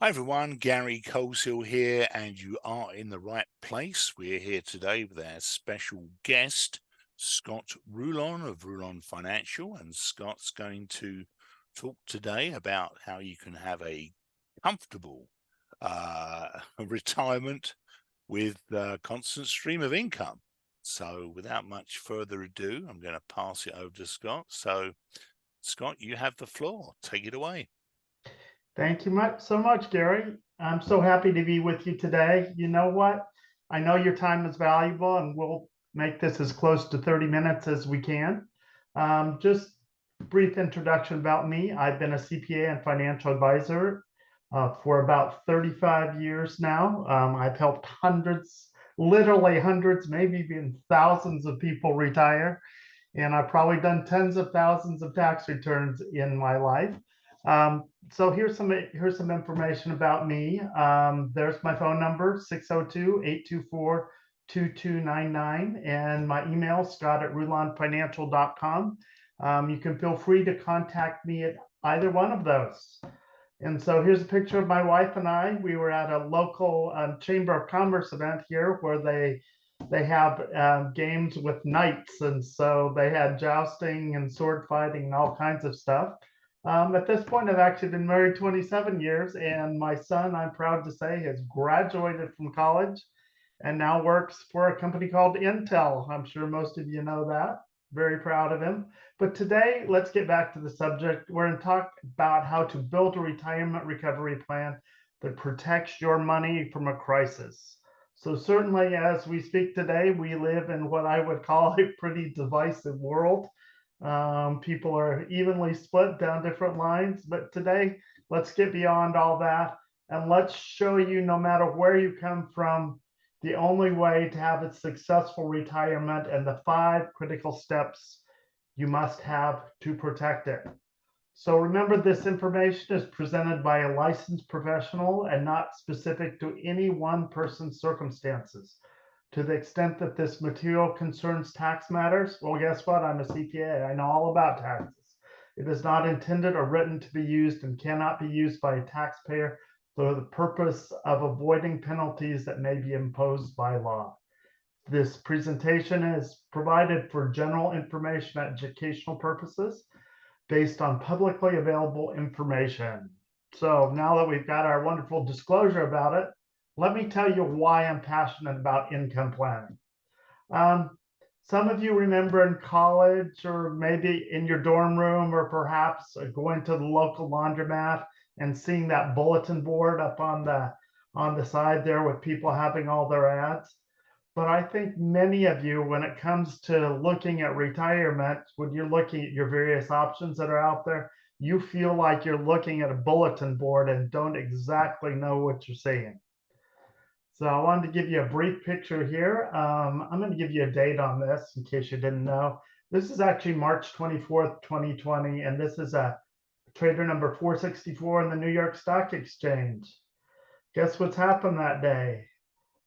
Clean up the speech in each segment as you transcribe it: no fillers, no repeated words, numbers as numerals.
Hi everyone, Gary Coleshill here, and you are in the right place. We're here today with our special guest, Scott Rulon of Rulon Financial, and Scott's going to talk today about how you can have a comfortable retirement with a constant stream of income. So without much further ado, I'm going to pass it over to Scott. So Scott, you have the floor. Take it away. Thank you so much, Gary. I'm so happy to be with you today. You know what? I know your time is valuable, and we'll make this as close to 30 minutes as we can. Just brief introduction about me. I've been a CPA and financial advisor for about 35 years now. I've helped hundreds, literally hundreds, maybe even thousands of people retire. And I've probably done tens of thousands of tax returns in my life. So here's some information about me. There's my phone number, 602-824-2299, and my email, scott@rulonfinancial.com. You can feel free to contact me at either one of those. And so here's a picture of my wife and I. We were at a local Chamber of Commerce event here where they have games with knights, and so they had jousting and sword fighting and all kinds of stuff. At this point, I've actually been married 27 years, and my son, I'm proud to say, has graduated from college and now works for a company called Intel. I'm sure most of you know that. Very proud of him. But today, let's get back to the subject. We're going to talk about how to build a retirement recovery plan that protects your money from a crisis. So certainly, as we speak today, we live in what I would call a pretty divisive world. People are evenly split down different lines, but today, let's get beyond all that and let's show you, no matter where you come from, the only way to have a successful retirement and the 5 critical steps you must have to protect it. So remember, this information is presented by a licensed professional and not specific to any one person's circumstances. To the extent that this material concerns tax matters, well, guess what? I'm a CPA. I know all about taxes. It is not intended or written to be used and cannot be used by a taxpayer for the purpose of avoiding penalties that may be imposed by law. This presentation is provided for general information and educational purposes based on publicly available information. So now that we've got our wonderful disclosure about it, let me tell you why I'm passionate about income planning. Um, some of you remember in college or maybe in your dorm room or perhaps going to the local laundromat and seeing that bulletin board up on the side there with people having all their ads. But I think many of you, when it comes to looking at retirement, when you're looking at your various options that are out there, you feel like you're looking at a bulletin board and don't exactly know what you're seeing. So I wanted to give you a brief picture here. I'm going to give you a date on this in case you didn't know. This is actually March 24th, 2020, and this is a trader number 464 in the New York Stock Exchange. Guess what's happened that day?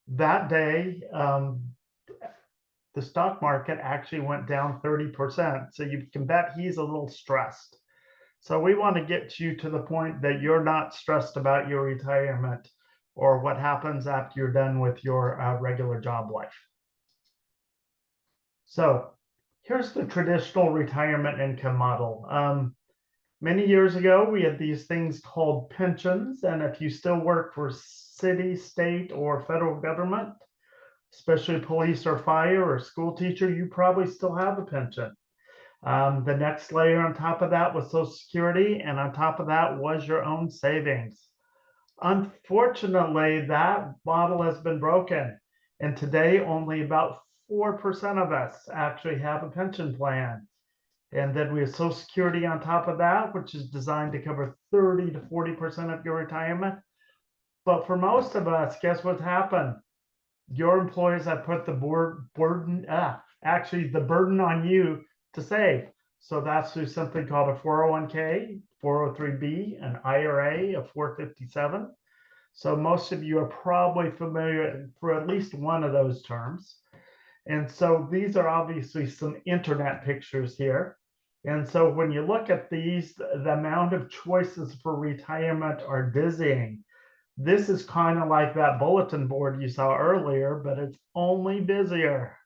That day, the stock market actually went down 30%. So you can bet he's a little stressed. So we want to get you to the point that you're not stressed about your retirement or what happens after you're done with your regular job life. So here's the traditional retirement income model. Many years ago, we had these things called pensions. And if you still work for city, state, or federal government, especially police or fire or school teacher, you probably still have a pension. The next layer on top of that was Social Security, and on top of that was your own savings. Unfortunately, that model has been broken, and today only about 4% of us actually have a pension plan. And then we have Social Security on top of that, which is designed to cover 30 to 40% of your retirement. But for most of us, guess what's happened? Your employers have put the the burden on you to save. So that's through something called a 401k, 403b, an IRA, a 457. So most of you are probably familiar for at least one of those terms. And so these are obviously some internet pictures here. And so when you look at these, the amount of choices for retirement are dizzying. This is kind of like that bulletin board you saw earlier, but it's only busier.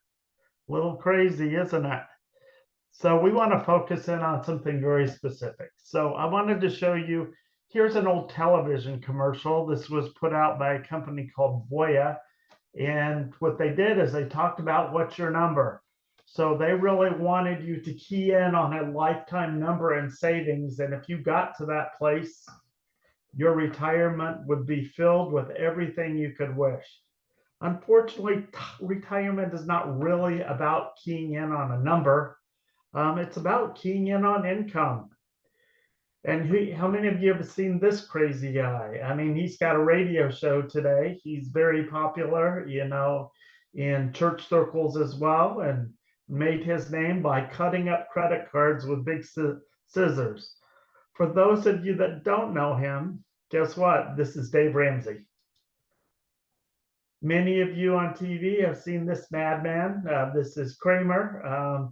A little crazy, isn't it? So we want to focus in on something very specific. So I wanted to show you, here's an old television commercial. This was put out by a company called Voya. And what they did is they talked about what's your number. So they really wanted you to key in on a lifetime number and savings. And if you got to that place, your retirement would be filled with everything you could wish. Unfortunately, retirement is not really about keying in on a number. It's about keying in on income. And how many of you have seen this crazy guy? I mean, he's got a radio show today. He's very popular, in church circles as well, and made his name by cutting up credit cards with big scissors. For those of you that don't know him, guess what? This is Dave Ramsey. Many of you on TV have seen this madman. This is Cramer.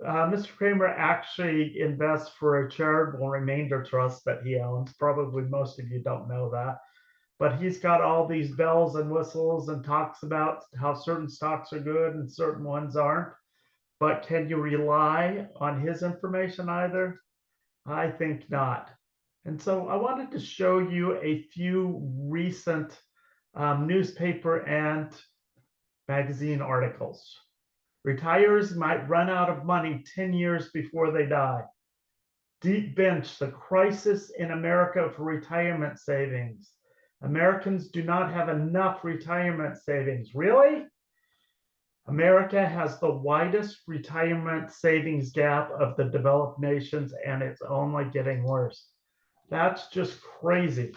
Mr. Cramer actually invests for a charitable remainder trust that he owns. Probably most of you don't know that. But he's got all these bells and whistles and talks about how certain stocks are good and certain ones aren't. But can you rely on his information either? I think not. And so I wanted to show you a few recent newspaper and magazine articles. Retirees might run out of money 10 years before they die. Deep bench, the crisis in America for retirement savings. Americans do not have enough retirement savings. Really? America has the widest retirement savings gap of the developed nations, and it's only getting worse. That's just crazy.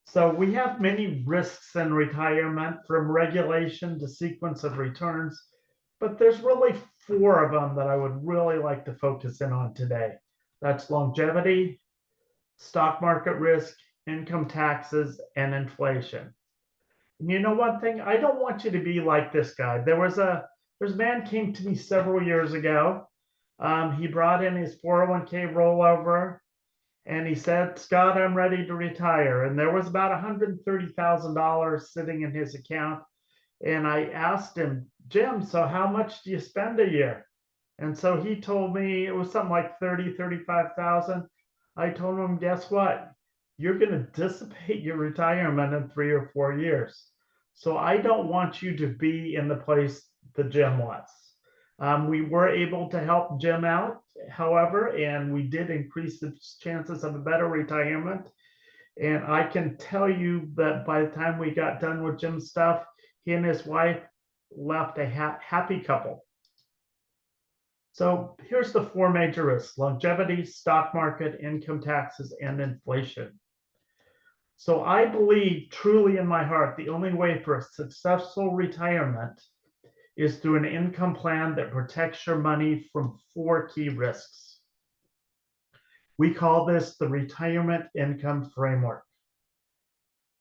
So we have many risks in retirement, from regulation to sequence of returns, but there's really 4 of them that I would really like to focus in on today. That's longevity, stock market risk, income taxes, and inflation. And you know one thing, I don't want you to be like this guy. There's a man came to me several years ago. He brought in his 401k rollover, and he said, "Scott, I'm ready to retire." And there was about $130,000 sitting in his account. And I asked him, "Jim, so how much do you spend a year?" And so he told me it was something like 30, 35,000. I told him, guess what? You're going to dissipate your retirement in 3 or 4 years. So I don't want you to be in the place that Jim was. We were able to help Jim out, however, and we did increase the chances of a better retirement. And I can tell you that by the time we got done with Jim's stuff, he and his wife left a happy couple. So here's the 4 major risks: longevity, stock market, income taxes, and inflation. So I believe truly in my heart, the only way for a successful retirement is through an income plan that protects your money from 4 key risks. We call this the retirement income framework.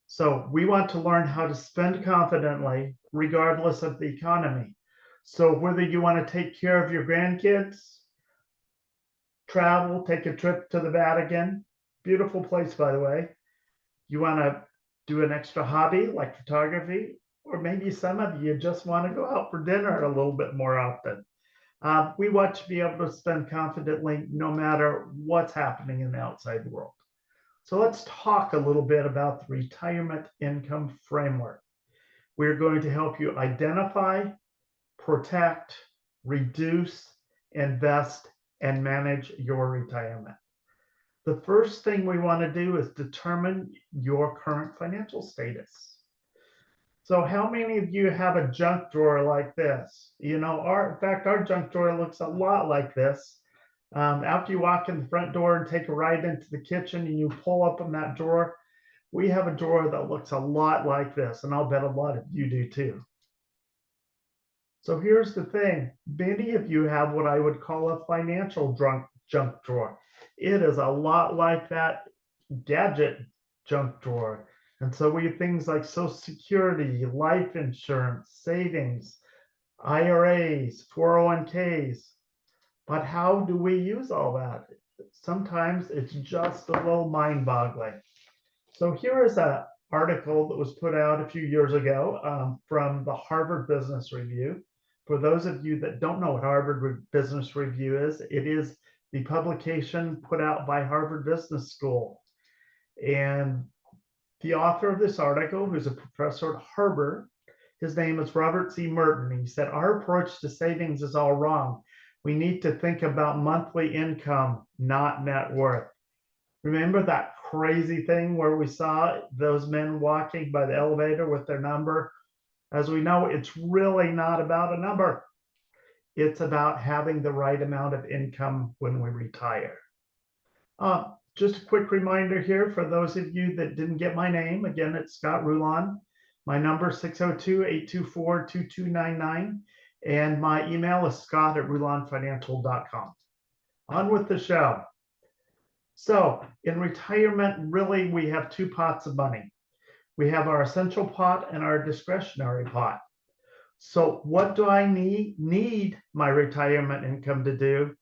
So we want to learn how to spend confidently, regardless of the economy. So whether you want to take care of your grandkids, travel, take a trip to the Vatican, beautiful place, by the way. You want to do an extra hobby like photography, or maybe some of you just want to go out for dinner a little bit more often. We want to be able to spend confidently no matter what's happening in the outside world. So let's talk a little bit about the retirement income framework. We're going to help you identify, protect, reduce, invest, and manage your retirement. The first thing we want to do is determine your current financial status. So how many of you have a junk drawer like this? In fact, our junk drawer looks a lot like this. After you walk in the front door and take a ride into the kitchen and you pull open that drawer, we have a drawer that looks a lot like this, and I'll bet a lot of you do too. So here's the thing. Many of you have what I would call a financial junk drawer. It is a lot like that gadget junk drawer. And so we have things like Social Security, life insurance, savings, IRAs, 401ks. But how do we use all that? Sometimes it's just a little mind-boggling. So here is a article that was put out a few years ago from the Harvard Business Review. For those of you that don't know what Harvard Business Review is, it is the publication put out by Harvard Business School. And the author of this article, who's a professor at Harvard, his name is Robert C. Merton. He said, our approach to savings is all wrong. We need to think about monthly income, not net worth. Remember that crazy thing where we saw those men walking by the elevator with their number? As we know, it's really not about a number. It's about having the right amount of income when we retire. Just a quick reminder here for those of you that didn't get my name. Again, it's Scott Rulon. My number is 602-824-2299. And my email is scott@rulonfinancial.com. On with the show. So in retirement, really, we have two pots of money. We have our essential pot and our discretionary pot. So what do I need my retirement income to do?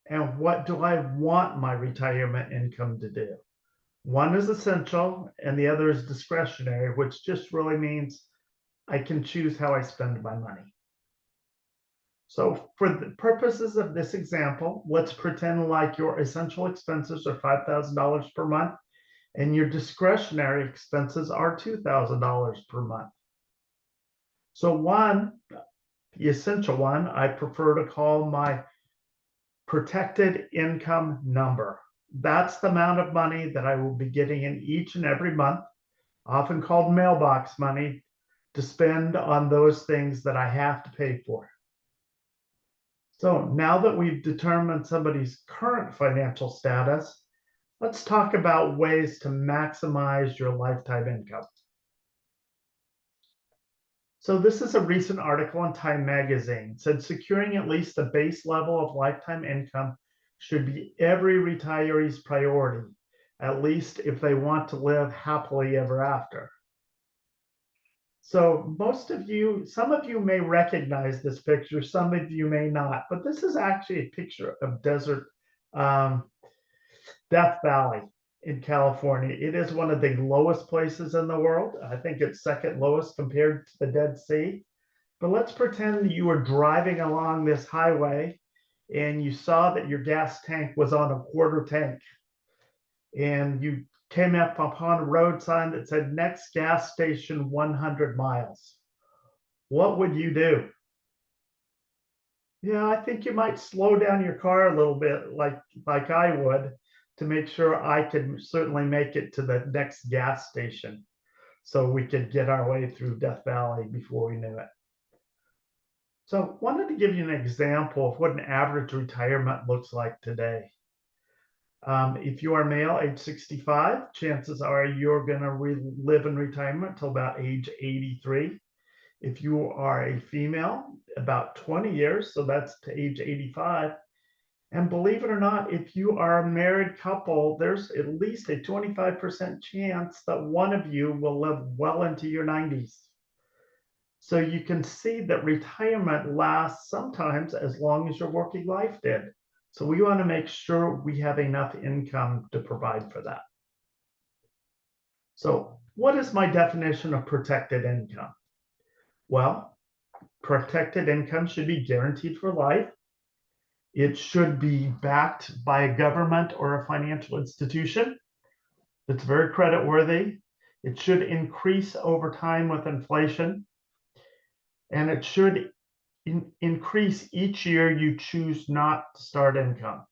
And what do I want my retirement income to do? One is essential and the other is discretionary, which just really means I can choose how I spend my money. So for the purposes of this example, let's pretend like your essential expenses are $5,000 per month and your discretionary expenses are $2,000 per month. So the essential one, I prefer to call my protected income number. That's the amount of money that I will be getting in each and every month, often called mailbox money, to spend on those things that I have to pay for. So now that we've determined somebody's current financial status, let's talk about ways to maximize your lifetime income. So this is a recent article in Time Magazine. It said securing at least a base level of lifetime income should be every retiree's priority, at least if they want to live happily ever after. So some of you may recognize this picture, some of you may not, but this is actually a picture of Death Valley in California. It is one of the lowest places in the world. I think it's second lowest compared to the Dead Sea. But let's pretend you were driving along this highway and you saw that your gas tank was on a quarter tank. And you came up upon a road sign that said next gas station 100 miles. What would you do? Yeah, I think you might slow down your car a little bit like I would, to make sure I could certainly make it to the next gas station so we could get our way through Death Valley before we knew it. So wanted to give you an example of what an average retirement looks like today. If you are male, age 65, chances are you're going to live in retirement till about age 83. If you are a female, about 20 years, so that's to age 85. And believe it or not, if you are a married couple, there's at least a 25% chance that one of you will live well into your 90s. So you can see that retirement lasts sometimes as long as your working life did. So we want to make sure we have enough income to provide for that. So what is my definition of protected income? Well, protected income should be guaranteed for life. It should be backed by a government or a financial institution that's very creditworthy. It should increase over time with inflation. And it should increase each year you choose not to start income.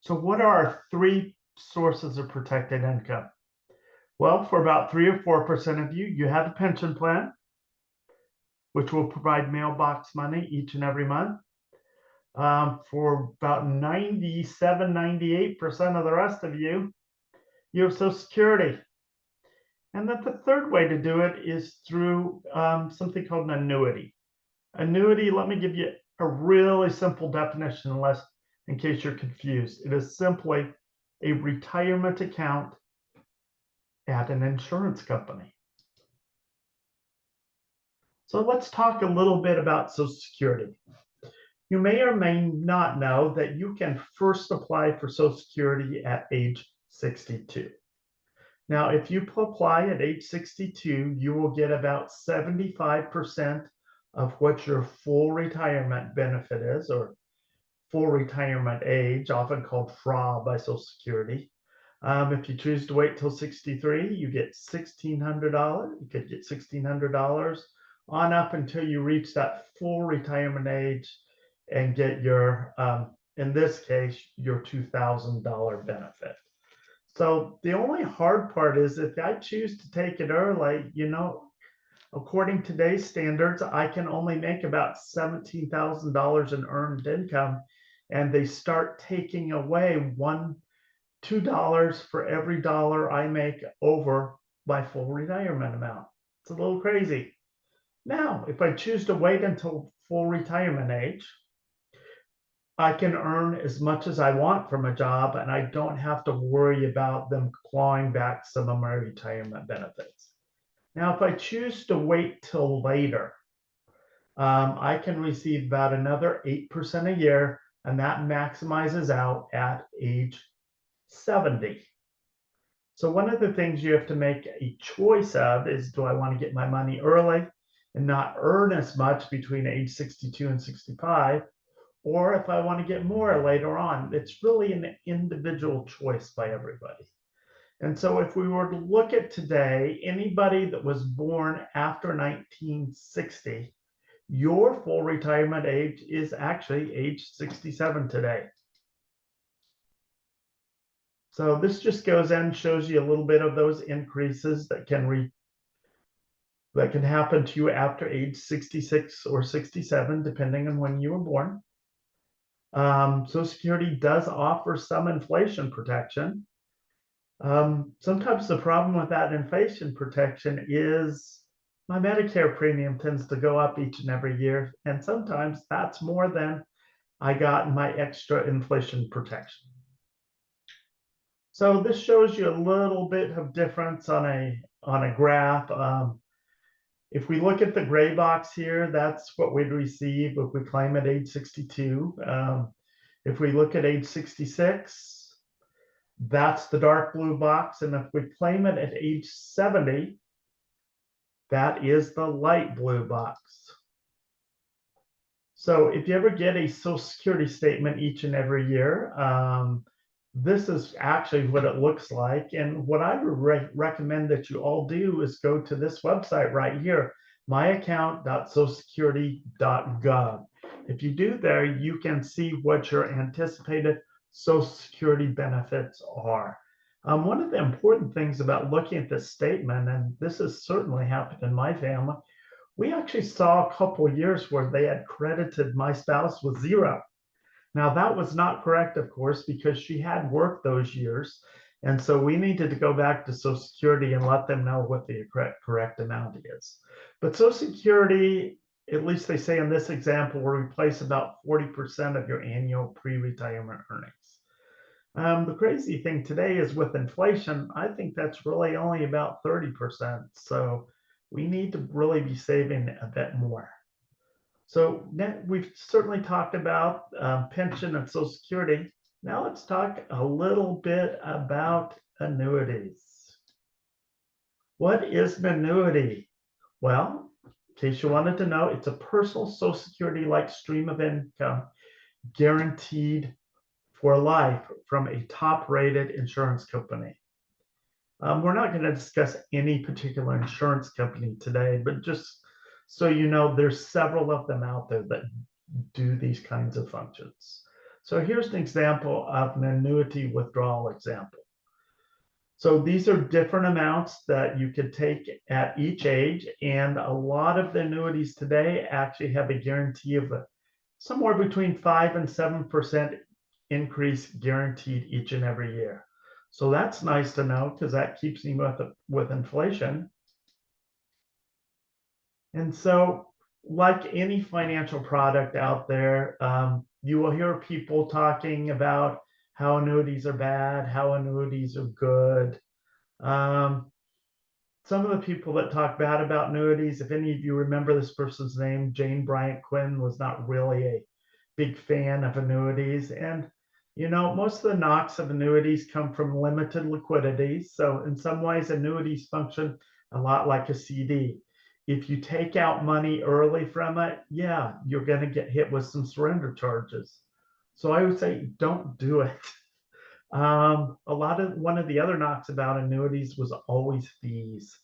So what are our three sources of protected income? Well, for about 3 or 4% of you, you have a pension plan, which will provide mailbox money each and every month. For about 97, 98% of the rest of you, you have Social Security. And then the third way to do it is through something called an annuity. Annuity, let me give you a really simple definition, in case you're confused. It is simply a retirement account at an insurance company. So let's talk a little bit about Social Security. You may or may not know that you can first apply for Social Security at age 62. Now, if you apply at age 62, you will get about 75% of what your full retirement benefit is, or full retirement age, often called FRA by Social Security. If you choose to wait till 63, you get $1,600. You could get $1,600 on up until you reach that full retirement age and get your, in this case, your $2,000 benefit. So the only hard part is if I choose to take it early, according to today's standards, I can only make about $17,000 in earned income, and they start taking away $2 for every dollar I make over my full retirement amount. It's a little crazy. Now, if I choose to wait until full retirement age, I can earn as much as I want from a job, and I don't have to worry about them clawing back some of my retirement benefits. Now, if I choose to wait till later, I can receive about another 8% a year, and that maximizes out at age 70. So one of the things you have to make a choice of is, do I want to get my money early and not earn as much between age 62 and 65? Or if I want to get more later on. It's really an individual choice by everybody. And so if we were to look at today, anybody that was born after 1960, your full retirement age is actually age 67 today. So this just goes in and shows you a little bit of those increases that can happen to you after age 66 or 67, depending on when you were born. Social Security does offer some inflation protection. Sometimes the problem with that inflation protection is my Medicare premium tends to go up each and every year, and sometimes that's more than I got in my extra inflation protection. So this shows you a little bit of difference on a graph. If we look at the gray box here, that's what we'd receive if we claim at age 62. If we look at age 66, that's the dark blue box. And if we claim it at age 70, that is the light blue box. So if you ever get a Social Security statement each and every year, this is actually what it looks like. And what I would recommend that you all do is go to this website right here, myaccount.socialsecurity.gov. If you do there, you can see what your anticipated Social Security benefits are. One of the important things about looking at this statement, and this has certainly happened in my family, we actually saw a couple of years where they had credited my spouse with 0. Now, that was not correct, of course, because she had worked those years. And so we needed to go back to Social Security and let them know what the correct amount is. But Social Security, at least they say in this example, will replace about 40% of your annual pre-retirement earnings. The crazy thing today is with inflation, I think that's really only about 30%. So we need to really be saving a bit more. So we've certainly talked about pension and Social Security. Now let's talk a little bit about annuities. What is an annuity? Well, in case you wanted to know, it's a personal Social Security-like stream of income guaranteed for life from a top-rated insurance company. We're not going to discuss any particular insurance company today, but just so you know, there's several of them out there that do these kinds of functions. So here's an example of an annuity withdrawal example. So these are different amounts that you could take at each age, and a lot of the annuities today actually have a guarantee of somewhere between 5 and 7% increase guaranteed each and every year. So that's nice to know because that keeps me with inflation. And so, like any financial product out there, you will hear people talking about how annuities are bad, how annuities are good. Some of the people that talk bad about annuities, if any of you remember this person's name, Jane Bryant Quinn, was not really a big fan of annuities. And Most of the knocks of annuities come from limited liquidity. So in some ways, annuities function a lot like a CD. If you take out money early from it, yeah, you're going to get hit with some surrender charges. So I would say don't do it. One of the other knocks about annuities was always fees.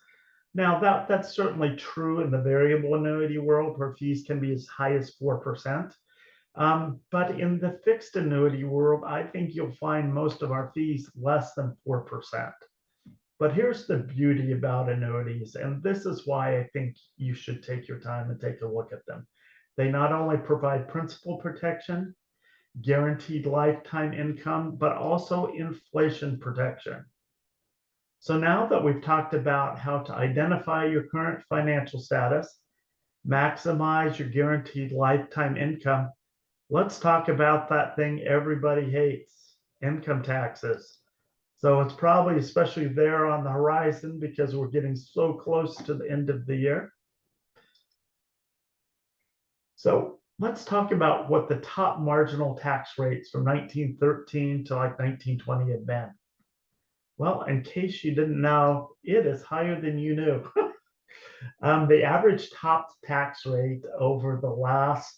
Now that's certainly true in the variable annuity world where fees can be as high as 4%. But in the fixed annuity world, I think you'll find most of our fees less than 4%. But here's the beauty about annuities, and this is why I think you should take your time and take a look at them. They not only provide principal protection, guaranteed lifetime income, but also inflation protection. So now that we've talked about how to identify your current financial status, maximize your guaranteed lifetime income, let's talk about that thing everybody hates, income taxes. So it's probably especially there on the horizon because we're getting so close to the end of the year. So let's talk about what the top marginal tax rates from 1913 to like 1920 have been. Well, in case you didn't know, it is higher than you knew. The average top tax rate over the last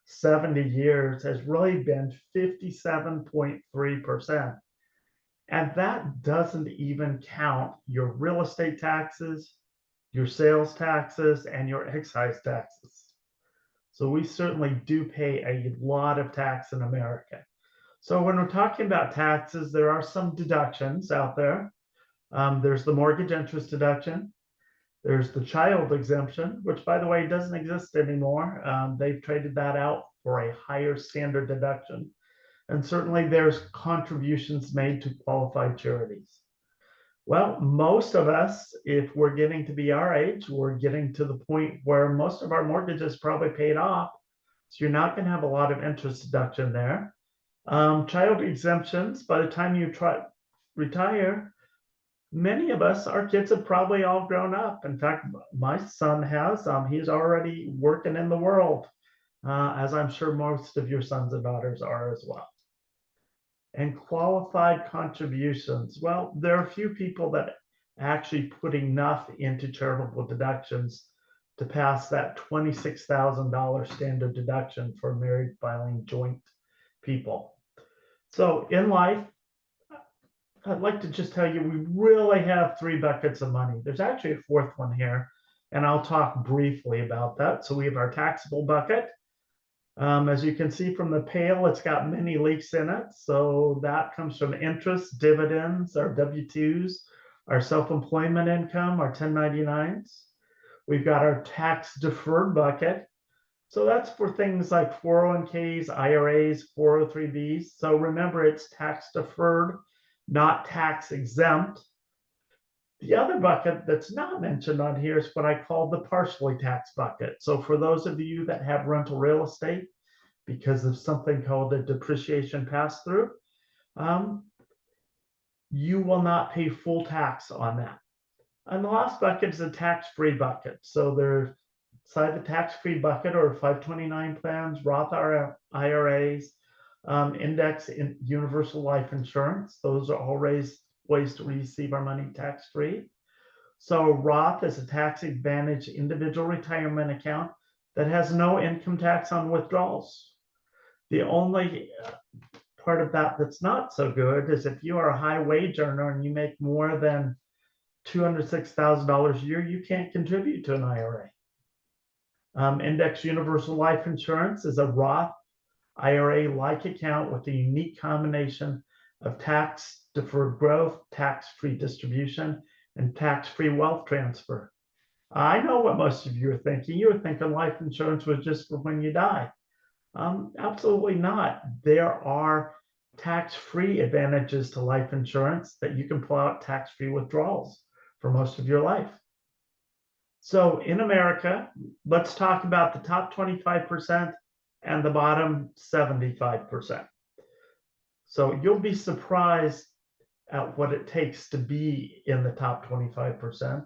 70 years has really been 57.3%. And that doesn't even count your real estate taxes, your sales taxes, and your excise taxes. So we certainly do pay a lot of tax in America. So when we're talking about taxes, there are some deductions out there. There's the mortgage interest deduction. There's the child exemption, which by the way, doesn't exist anymore. They've traded that out for a higher standard deduction. And certainly there's contributions made to qualified charities. Well, most of us, if we're getting to be our age, we're getting to the point where most of our mortgage is probably paid off. So you're not going to have a lot of interest deduction there. Child exemptions, by the time you retire, many of us, our kids have probably all grown up. In fact, my son has, he's already working in the world, as I'm sure most of your sons and daughters are as well. And qualified contributions. Well, there are a few people that actually put enough into charitable deductions to pass that $26,000 standard deduction for married filing joint people. So in life, I'd like to just tell you, we really have three buckets of money. There's actually a fourth one here, and I'll talk briefly about that. So we have our taxable bucket. As you can see from the pail, it's got many leaks in it. So that comes from interest, dividends, our W-2s, our self-employment income, our 1099s. We've got our tax deferred bucket. So that's for things like 401ks, IRAs, 403bs. So remember, it's tax deferred, not tax exempt. The other bucket that's not mentioned on here is what I call the partially taxed bucket. So for those of you that have rental real estate, because of something called a depreciation pass-through, you will not pay full tax on that. And the last bucket is a tax-free bucket. So there's inside the tax-free bucket or 529 plans, Roth IRAs, index in universal life insurance. Those are all ways to receive our money tax-free. So Roth is a tax advantage individual retirement account that has no income tax on withdrawals. The only part of that that's not so good is if you are a high wage earner and you make more than $206,000 a year, you can't contribute to an IRA. Index universal life insurance is a Roth IRA-like account with a unique combination of tax deferred growth, tax-free distribution, and tax-free wealth transfer. I know what most of you are thinking. You were thinking life insurance was just for when you die. Absolutely not. There are tax-free advantages to life insurance that you can pull out tax-free withdrawals for most of your life. So in America, let's talk about the top 25% and the bottom 75%. So you'll be surprised at what it takes to be in the top 25%.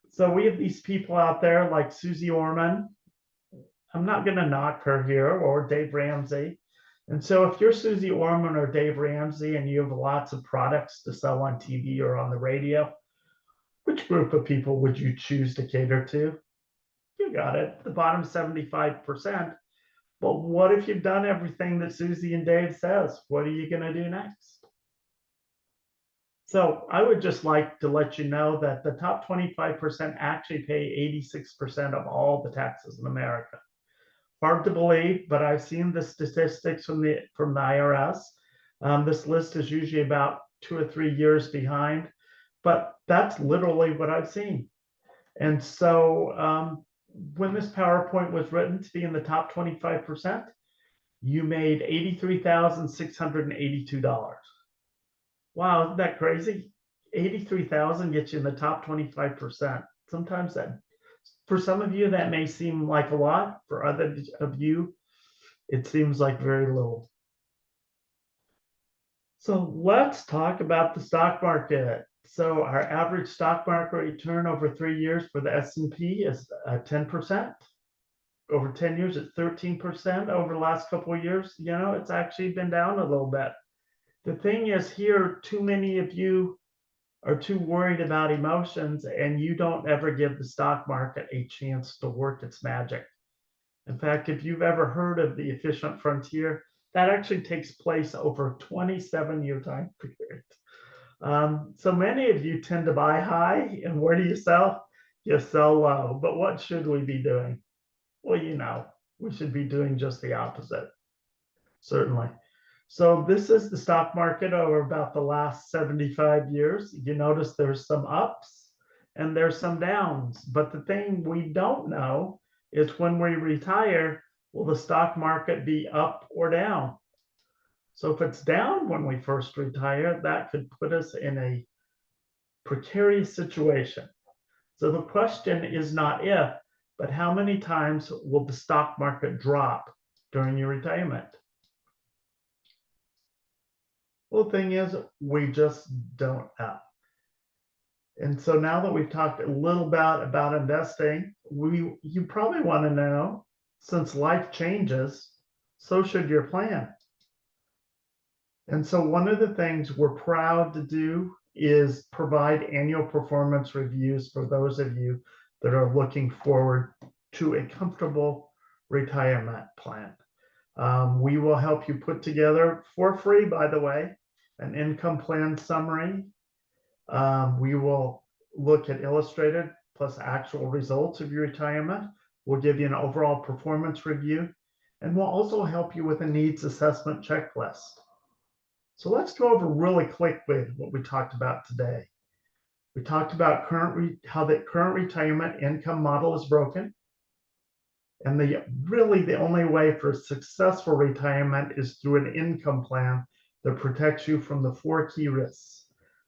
So we have these people out there like Susie Orman. I'm not going to knock her here, or Dave Ramsey. And so if you're Susie Orman or Dave Ramsey and you have lots of products to sell on TV or on the radio, which group of people would you choose to cater to? You got it, the bottom 75%. But what if you've done everything that Susie and Dave says? What are you going to do next? So I would just like to let you know that the top 25% actually pay 86% of all the taxes in America. Hard to believe, but I've seen the statistics from the IRS. This list is usually about 2 or 3 years behind, but that's literally what I've seen. And so when this PowerPoint was written to be in the top 25%, you made $83,682. Wow, isn't that crazy? 83,000 gets you in the top 25%. Sometimes that, for some of you, that may seem like a lot. For others of you, it seems like very little. So let's talk about the stock market. So our average stock market return over 3 years for the S&P is 10%. Over 10 years, it's 13%. Over the last couple of years, you know, it's actually been down a little bit. The thing is here, too many of you are too worried about emotions and you don't ever give the stock market a chance to work its magic. In fact, if you've ever heard of the efficient frontier, that actually takes place over a 27-year time period. So many of you tend to buy high, and where do you sell? You sell low. But what should we be doing? Well, you know, we should be doing just the opposite, certainly. So this is the stock market over about the last 75 years. You notice there's some ups and there's some downs. But the thing we don't know is when we retire, will the stock market be up or down? So if it's down when we first retire, that could put us in a precarious situation. So the question is not if, but how many times will the stock market drop during your retirement? Well, the thing is, we just don't know. And so now that we've talked a little bit about investing, you probably want to know, since life changes, so should your plan. And so one of the things we're proud to do is provide annual performance reviews for those of you that are looking forward to a comfortable retirement plan. We will help you put together, for free, by the way, an income plan summary. We will look at illustrated plus actual results of your retirement. We'll give you an overall performance review, and we'll also help you with a needs assessment checklist. So let's go over really quickly what we talked about today. We talked about how the current retirement income model is broken. And really the only way for a successful retirement is through an income plan that protects you from the 4 key risks: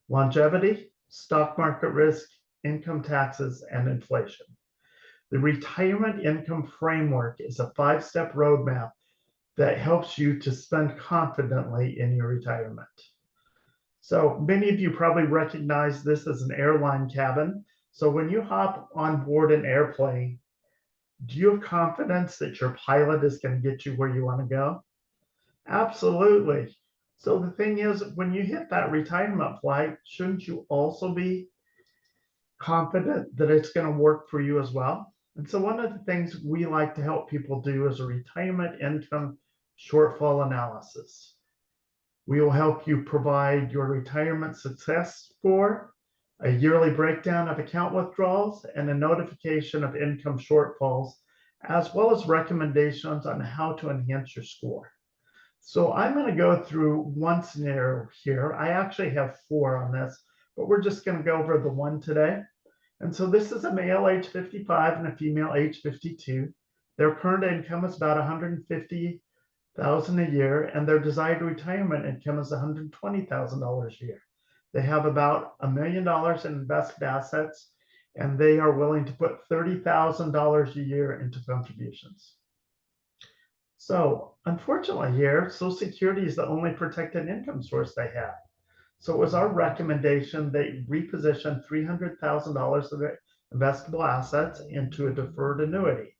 longevity, stock market risk, income taxes, and inflation. The retirement income framework is a 5-step roadmap that helps you to spend confidently in your retirement. So many of you probably recognize this as an airline cabin. So when you hop on board an airplane, do you have confidence that your pilot is going to get you where you want to go? Absolutely. So the thing is, when you hit that retirement flight, shouldn't you also be confident that it's going to work for you as well? And so one of the things we like to help people do is a retirement income shortfall analysis. We will help you provide your retirement success score, a yearly breakdown of account withdrawals, and a notification of income shortfalls, as well as recommendations on how to enhance your score. So I'm going to go through one scenario here. I actually have 4 on this, but we're just going to go over the one today. And so this is a male age 55 and a female age 52. Their current income is about $150,000 a year, and their desired retirement income is $120,000 a year. They have about $1 million in invested assets, and they are willing to put $30,000 a year into contributions. So unfortunately here, Social Security is the only protected income source they have. So it was our recommendation they reposition $300,000 of their investable assets into a deferred annuity.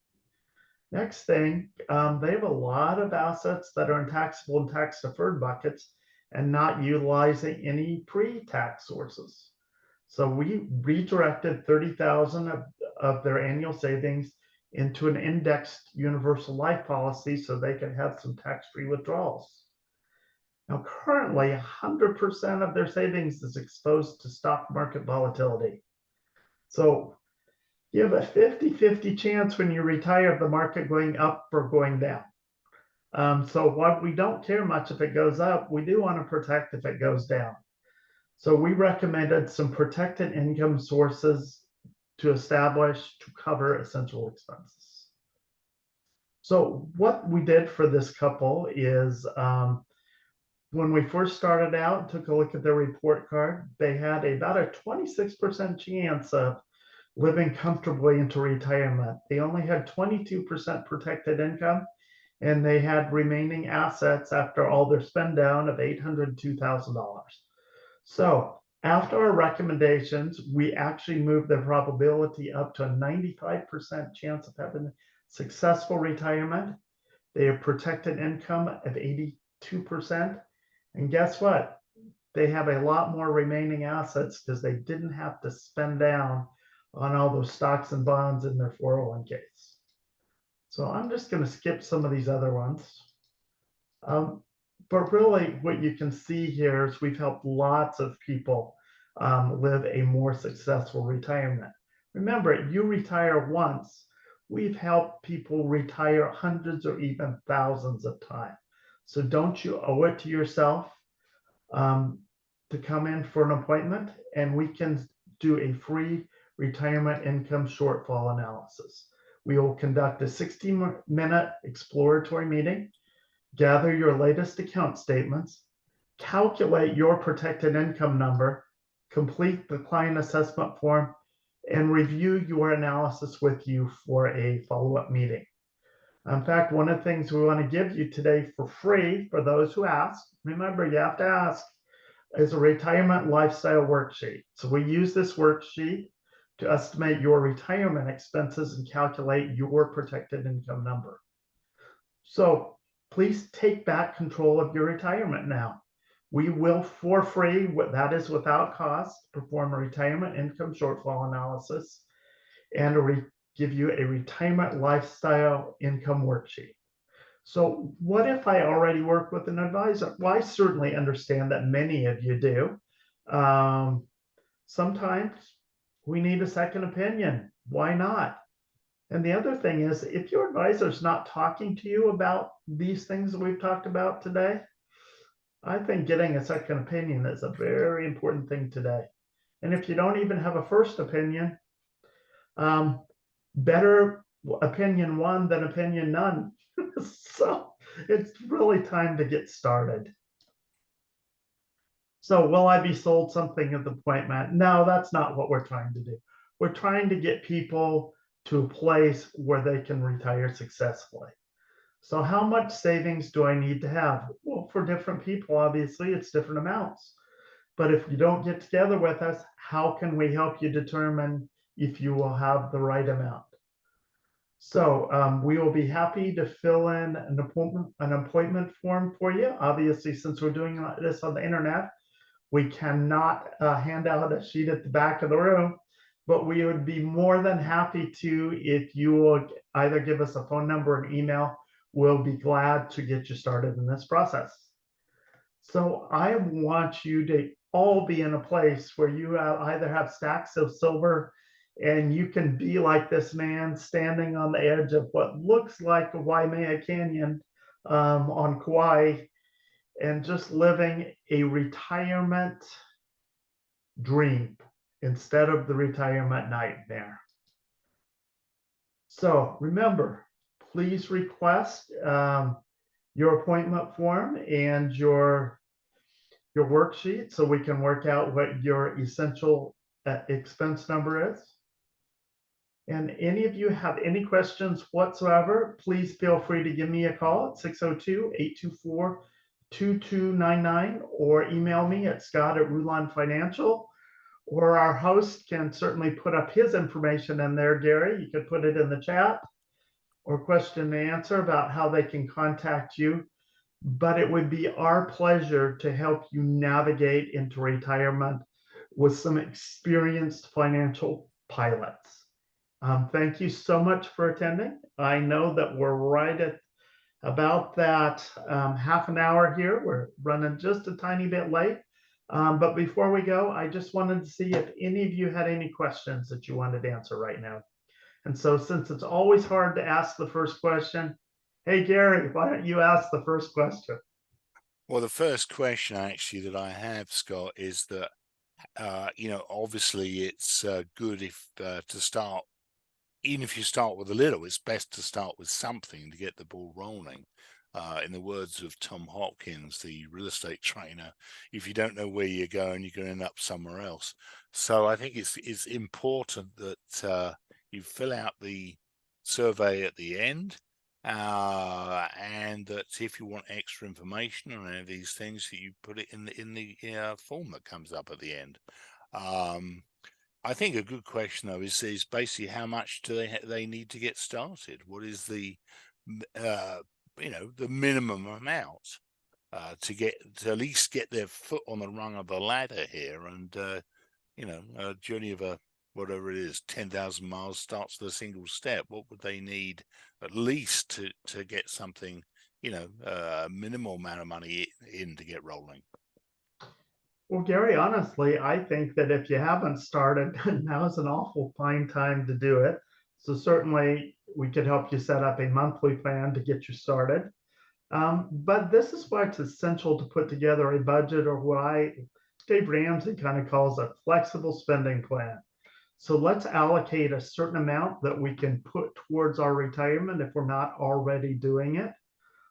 Next thing, they have a lot of assets that are in taxable and tax deferred buckets and not utilizing any pre-tax sources. So we redirected 30,000 of their annual savings into an indexed universal life policy so they could have some tax-free withdrawals. Now, currently, 100% of their savings is exposed to stock market volatility. So you have a 50-50 chance when you retire of the market going up or going down. So while we don't care much if it goes up, we do want to protect if it goes down. So we recommended some protected income sources to establish to cover essential expenses. So what we did for this couple is when we first started out, took a look at their report card, they had about a 26% chance of living comfortably into retirement. They only had 22% protected income, and they had remaining assets after all their spend down of $802,000. So after our recommendations, we actually moved the probability up to a 95% chance of having successful retirement. They have protected income of 82%. And guess what? They have a lot more remaining assets because they didn't have to spend down on all those stocks and bonds in their 401ks. So I'm just going to skip some of these other ones. But really what you can see here is we've helped lots of people live a more successful retirement. Remember, you retire once. We've helped people retire hundreds or even thousands of times. So don't you owe it to yourself to come in for an appointment, and we can do a free retirement income shortfall analysis. We will conduct a 60-minute exploratory meeting, gather your latest account statements, calculate your protected income number, complete the client assessment form, and review your analysis with you for a follow-up meeting. In fact, one of the things we want to give you today for free for those who ask, remember you have to ask, is a retirement lifestyle worksheet. So we use this worksheet to estimate your retirement expenses and calculate your protected income number. So please take back control of your retirement now. We will, for free, that is without cost, perform a retirement income shortfall analysis and give you a retirement lifestyle income worksheet. So what if I already work with an advisor? Well, I certainly understand that many of you do. Sometimes we need a second opinion. Why not? And the other thing is, if your advisor is not talking to you about these things that we've talked about today, I think getting a second opinion is a very important thing today. And if you don't even have a first opinion, better opinion one than opinion none. So it's really time to get started. So will I be sold something at the appointment? No, that's not what we're trying to do. We're trying to get people to a place where they can retire successfully. So how much savings do I need to have? Well, for different people, obviously, it's different amounts. But if you don't get together with us, how can we help you determine if you will have the right amount? So we will be happy to fill in an appointment form for you. Obviously, since we're doing this on the internet, we cannot hand out a sheet at the back of the room, but we would be more than happy to if you will either give us a phone number or an email. We'll be glad to get you started in this process. So I want you to all be in a place where you either have stacks of silver and you can be like this man standing on the edge of what looks like a Waimea Canyon on Kauai and just living a retirement dream instead of the retirement nightmare. So remember, please request your appointment form and your worksheet so we can work out what your essential expense number is. And any of you have any questions whatsoever, please feel free to give me a call at 602-824-2299 or email me at Scott@Rulon Financial, or our host can certainly put up his information in there, Gary. You could put it in the chat. or question and answer about how they can contact you. But it would be our pleasure to help you navigate into retirement with some experienced financial pilots. Thank you so much for attending. I know that we're right at about that half an hour here. We're running just a tiny bit late. But before we go, I just wanted to see if any of you had any questions that you wanted to answer right now. And so since it's always hard to ask the first question, hey, Gary, why don't you ask the first question? Well, the first question actually that I have, Scott, is that, obviously it's good if to start, even if you start with a little, it's best to start with something to get the ball rolling. In the words of Tom Hopkins, the real estate trainer, if you don't know where you're going, you're going to end up somewhere else. So I think it's important that you fill out the survey at the end, and that if you want extra information on any of these things, that you put it in the form that comes up at the end. I think a good question though is basically how much do they need to get started? What is the the minimum amount to at least get their foot on the rung of the ladder here, and a journey of whatever it is, 10,000 miles starts with a single step. What would they need at least to get something, a minimal amount of money in to get rolling? Well, Gary, honestly, I think that if you haven't started, now is an awful fine time to do it. So certainly we could help you set up a monthly plan to get you started. But this is why it's essential to put together a budget, or what Dave Ramsey kind of calls a flexible spending plan. So let's allocate a certain amount that we can put towards our retirement if we're not already doing it.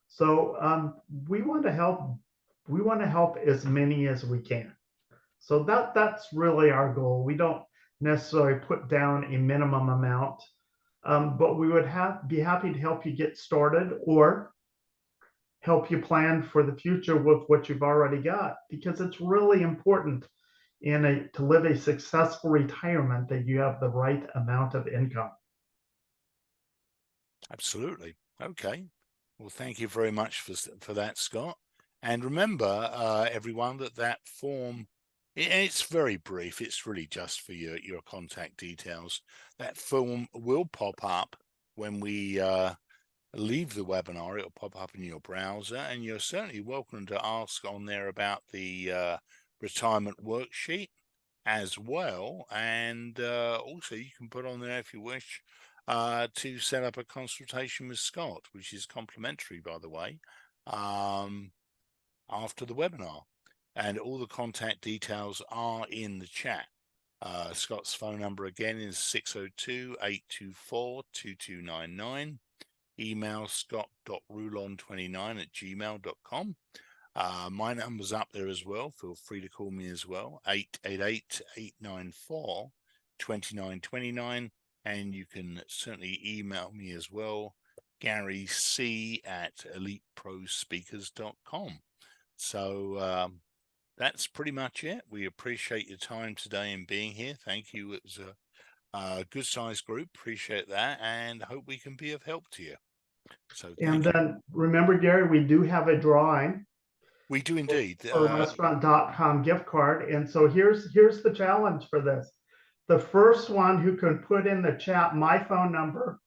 So we want to help. We want to help as many as we can. So that's really our goal. We don't necessarily put down a minimum amount, but we would be happy to help you get started or help you plan for the future with what you've already got, because it's really important to live a successful retirement that you have the right amount of income. Absolutely. Okay. Well, thank you very much for that, Scott. And remember, everyone, that form, it's very brief. It's really just for your contact details. That form will pop up when we leave the webinar. It'll pop up in your browser, and you're certainly welcome to ask on there about the retirement worksheet as well. And also you can put on there, if you wish, to set up a consultation with Scott, which is complimentary, by the way, after the webinar. And all the contact details are in the chat. Scott's phone number again is 602-824-2299. Email scott.rulon29@gmail.com. My number's up there as well. Feel free to call me as well, 888-894-2929. And you can certainly email me as well, GaryC@EliteProSpeakers.com. So that's pretty much it. We appreciate your time today and being here. Thank you. It was a good sized group. Appreciate that, and hope we can be of help to you. So and then remember, Gary, we do have a drawing. We do indeed. For restaurant.com gift card. And so here's the challenge for this. The first one who can put in the chat my phone number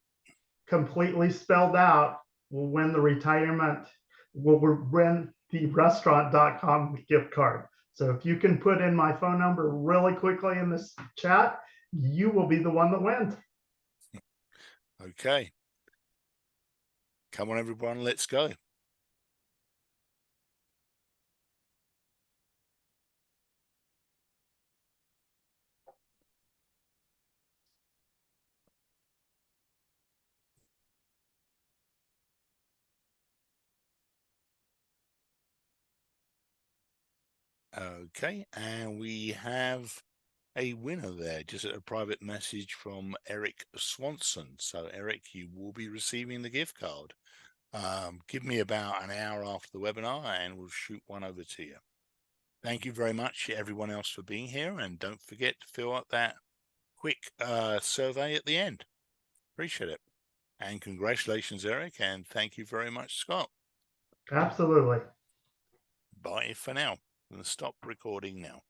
completely spelled out will win the restaurant.com gift card. So if you can put in my phone number really quickly in this chat, you will be the one that wins. Okay. Come on, everyone, let's go. Okay, and we have a winner there, just a private message from Eric Swanson. So Eric, you will be receiving the gift card. Give me about an hour after the webinar and we'll shoot one over to you. Thank you very much, everyone else, for being here. And don't forget to fill out that quick survey at the end. Appreciate it. And congratulations, Eric, and thank you very much, Scott. Absolutely. Bye for now. I'm going to stop recording now.